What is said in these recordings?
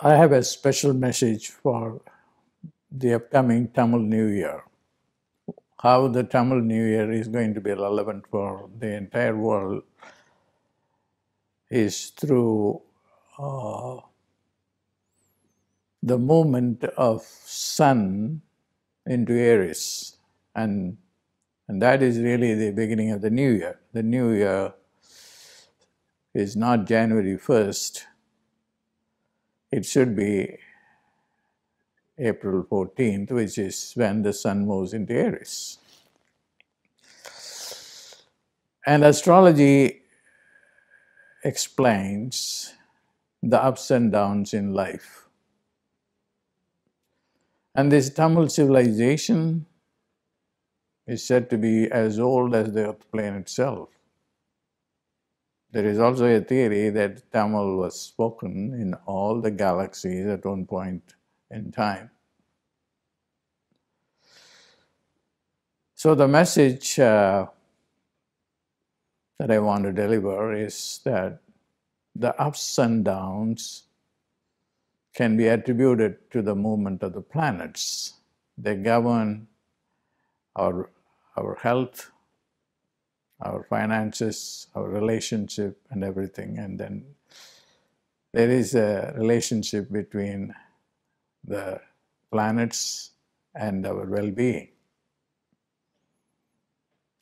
I have a special message for the upcoming Tamil New Year. How the Tamil New Year is going to be relevant for the entire world is through uh, the movement of Sun into Aries. And that is really the beginning of the New Year. The New Year is not January 1st. It should be April 14th, which is when the Sun moves into Aries. And astrology explains the ups and downs in life. And this Tamil civilization is said to be as old as the Earth plane itself. There is also a theory that Tamil was spoken in all the galaxies at one point in time. So the message that I want to deliver is that the ups and downs can be attributed to the movement of the planets. They govern our health, our finances, our relationship, and everything. And then there is a relationship between the planets and our well-being.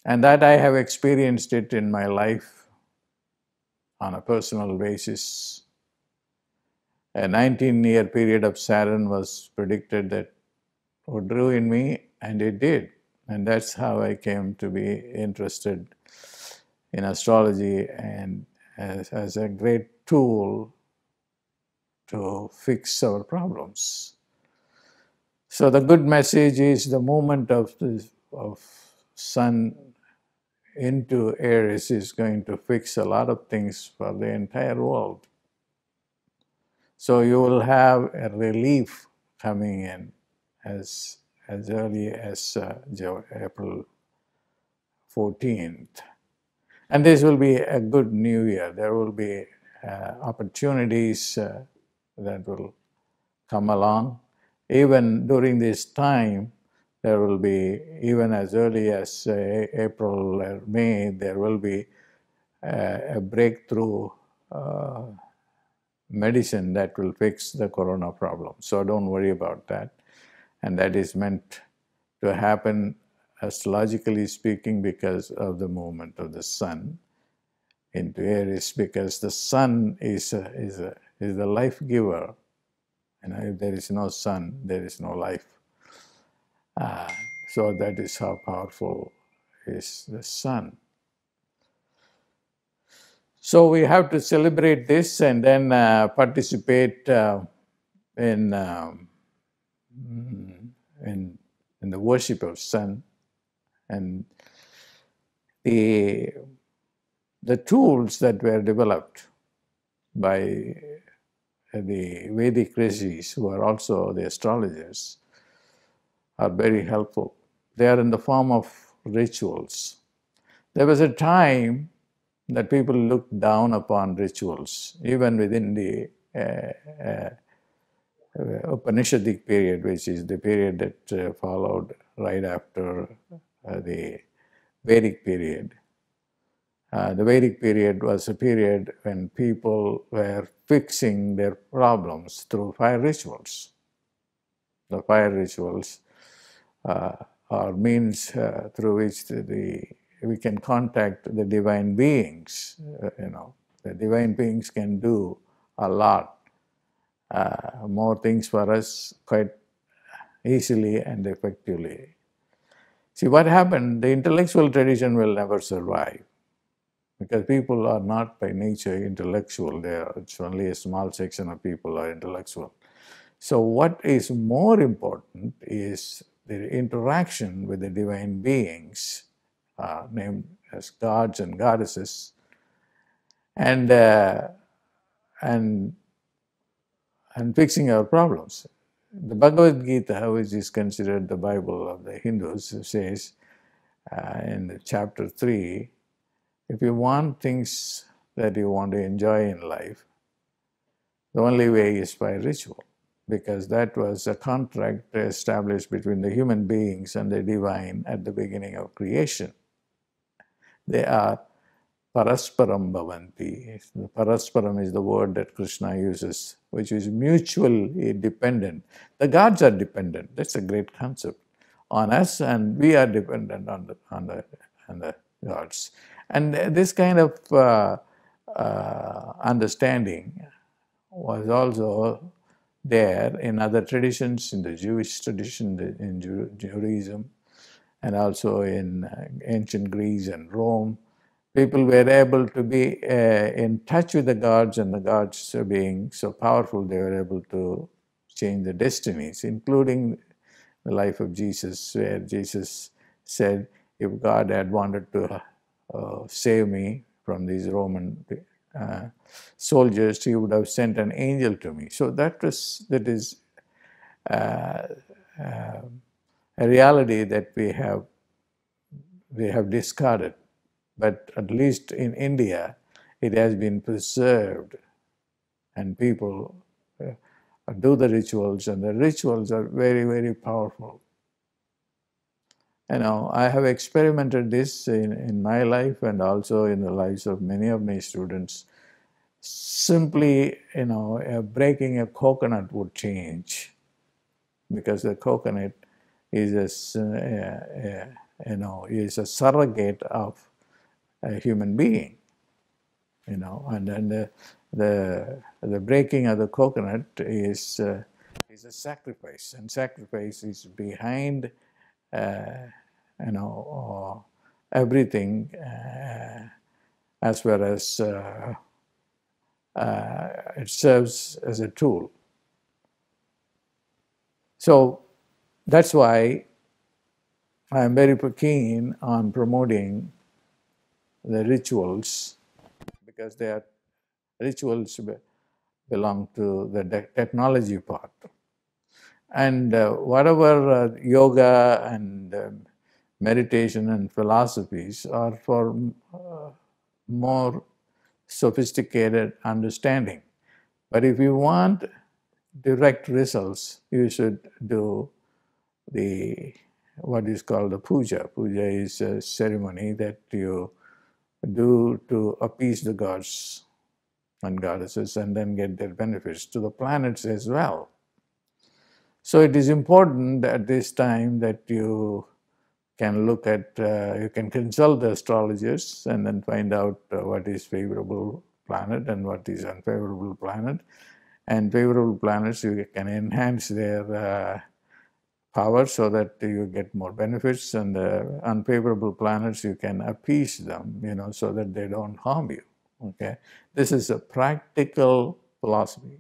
And that I have experienced it in my life on a personal basis. A 19-year period of Saturn was predicted that would ruin me, and it did. And that's how I came to be interested in astrology and as a great tool to fix our problems. So the good message is the movement of Sun into Aries is going to fix a lot of things for the entire world. So you will have a relief coming in as early as April 14th. And this will be a good new year. There will be opportunities that will come along. Even during this time, there will be, even as early as April or May, there will be a breakthrough medicine that will fix the corona problem. So don't worry about that. And that is meant to happen, astrologically speaking, because of the movement of the Sun into Aries, because the Sun is the life giver. And if there is no Sun, there is no life. So that is how powerful is the Sun. So we have to celebrate this and then participate in the worship of Sun. And the tools that were developed by the Vedic rishis, who are also the astrologers, are very helpful. They are in the form of rituals. There was a time that people looked down upon rituals, even within the Upanishadic period, which is the period that followed right after the Vedic period. The Vedic period was a period when people were fixing their problems through fire rituals. The fire rituals are means through which we can contact the divine beings. The divine beings can do a lot more things for us quite easily and effectively. See, what happened, the intellectual tradition will never survive, because people are not by nature intellectual. It's only a small section of people are intellectual. So what is more important is the interaction with the divine beings, named as gods and goddesses, and fixing our problems. The Bhagavad Gita, which is considered the Bible of the Hindus, says in chapter 3, if you want things that you want to enjoy in life, The only way is by ritual, because that was a contract established between the human beings and the divine at the beginning of creation. They are parasparam bhavanti. Parasparam is the word that Krishna uses, which is mutually dependent. The gods are dependent. That's a great concept on us, and we are dependent on the gods. And this kind of understanding was also there in other traditions, in the Jewish tradition, in Judaism, and also in ancient Greece and Rome. People were able to be in touch with the gods, and the gods being so powerful, they were able to change the destinies, including the life of Jesus, where Jesus said, if God had wanted to save me from these Roman soldiers, he would have sent an angel to me. So that is a reality that we have discarded. But at least in India, it has been preserved, and people do the rituals, and the rituals are very, very powerful. I have experimented this in my life and also in the lives of many of my students. Simply, breaking a coconut would change, because the coconut is is a surrogate of a human being, and then the breaking of the coconut is a sacrifice, and sacrifice is behind everything, as well as it serves as a tool. So that's why I am very keen on promoting the rituals, because rituals belong to the technology part. And whatever yoga and meditation and philosophies are for more sophisticated understanding. But if you want direct results, you should do what is called the puja. Puja is a ceremony that you do to appease the gods and goddesses, and then get their benefits, to the planets as well. So it is important at this time that you can look at, you can consult the astrologers and then find out what is favorable planet and what is unfavorable planet. And favorable planets, you can enhance their power so that you get more benefits, and the unfavorable planets, you can appease them, so that they don't harm you. Okay, this is a practical philosophy.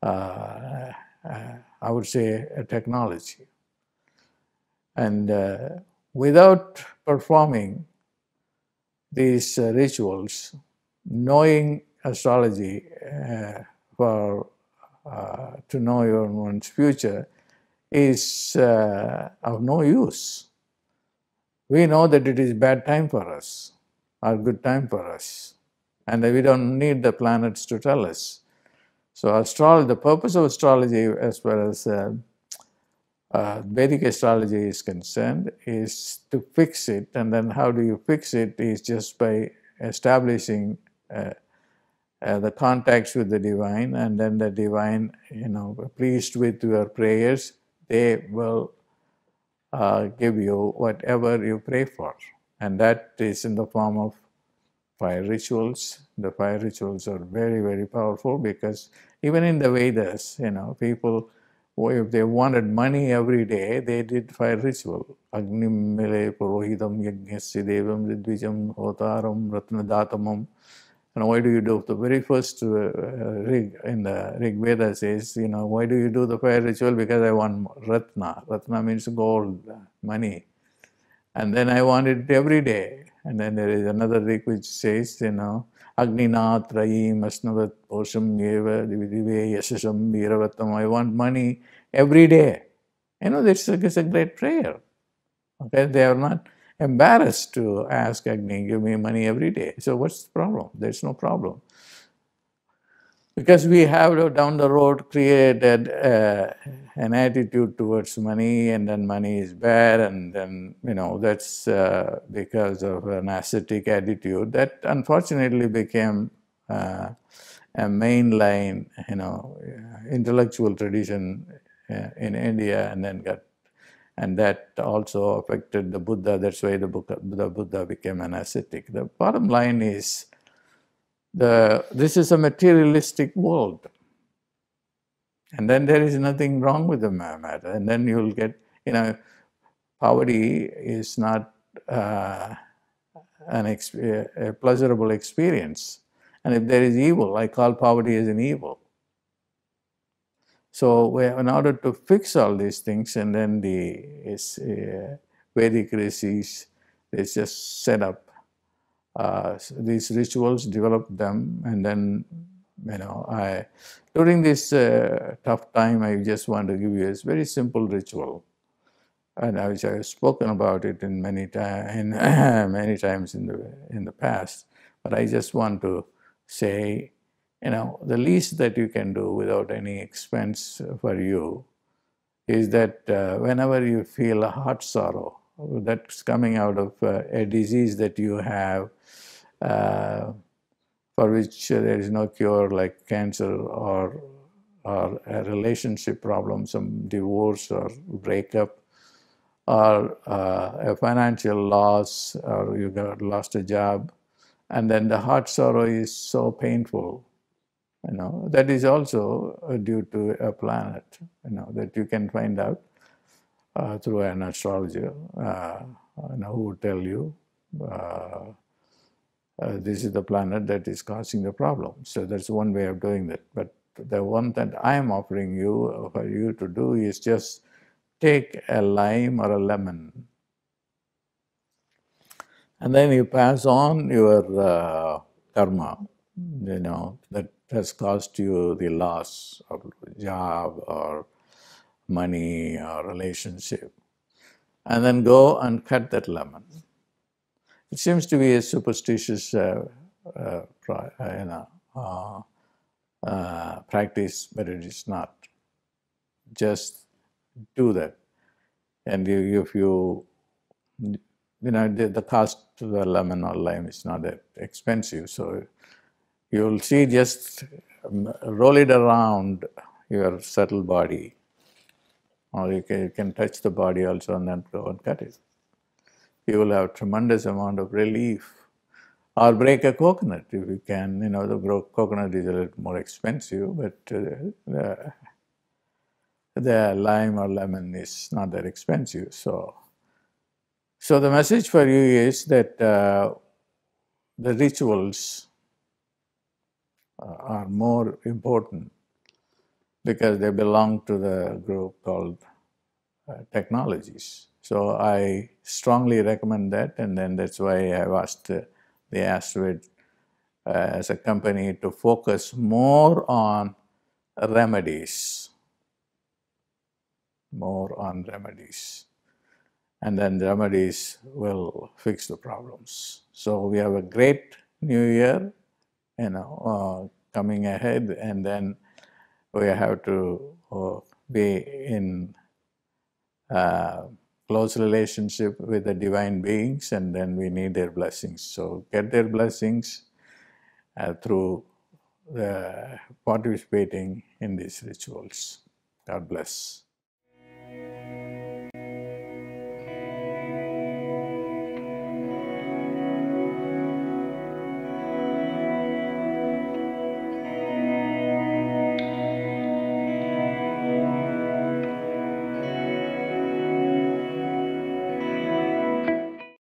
I would say a technology. And without performing these rituals, knowing astrology to know your one's future is of no use. We know that it is bad time for us or good time for us, and we don't need the planets to tell us. So the purpose of astrology, as far as Vedic astrology is concerned, is to fix it. And then how do you fix it is just by establishing the contacts with the divine, and then the divine, pleased with your prayers, they will give you whatever you pray for. And that is in the form of fire rituals. The fire rituals are very, very powerful, because even in the Vedas, people, if they wanted money every day, they did fire ritual. Agnim mele purohitam yajnasya devam vidvijam hotaram ratnadatamam. And why do you do the very first rig in the Rig Veda says, why do you do the fire ritual? Because I want ratna. Ratna means gold, money. And then I want it every day. And then there is another rig which says, Agninath Rayim Asnavat Posham Yeva Dividive Yashasham Viravatam. I want money every day. It's a great prayer. Okay, they are not embarrassed to ask Agni, give me money every day. So what's the problem? There's no problem. Because we have down the road created an attitude towards money, and then money is bad, and then that's because of an ascetic attitude that unfortunately became a mainline intellectual tradition in India, and then and that also affected the Buddha. That's why the Buddha became an ascetic. The bottom line is this is a materialistic world. And then there is nothing wrong with the matter. And then you'll get, poverty is not a pleasurable experience. And if there is evil, I call poverty as an evil. So in order to fix all these things, and then the Vedic rishis, they just set up these rituals, develop them, and then during this tough time, I just want to give you a very simple ritual, and I have spoken about it in many times in the past. But I just want to say, the least that you can do without any expense for you is that whenever you feel a heart sorrow that's coming out of a disease that you have, for which there is no cure, like cancer or a relationship problem, some divorce or breakup, or a financial loss, or you lost a job, and then the heart sorrow is so painful. That is also due to a planet, that you can find out through an astrologer, who would tell you this is the planet that is causing the problem. So that's one way of doing that. But the one that I am offering you for you to do is just take a lime or a lemon, and then you pass on your karma, that has caused you the loss of job or money or relationship, and then go and cut that lemon. It seems to be a superstitious practice, but it is not. Just do that, and if you the cost of the lemon or lime is not that expensive, so you'll see, just roll it around your subtle body, or you can touch the body also and then go and cut it. You will have tremendous amount of relief. Or break a coconut if you can. The coconut is a little more expensive, but the lime or lemon is not that expensive. So the message for you is that the rituals are more important because they belong to the group called technologies. So I strongly recommend that, and then that's why I've asked the Asteroid as a company to focus more on remedies, and then the remedies will fix the problems. So we have a great new year, coming ahead, and then we have to be in close relationship with the divine beings, and then we need their blessings. So get their blessings through participating in these rituals. God bless.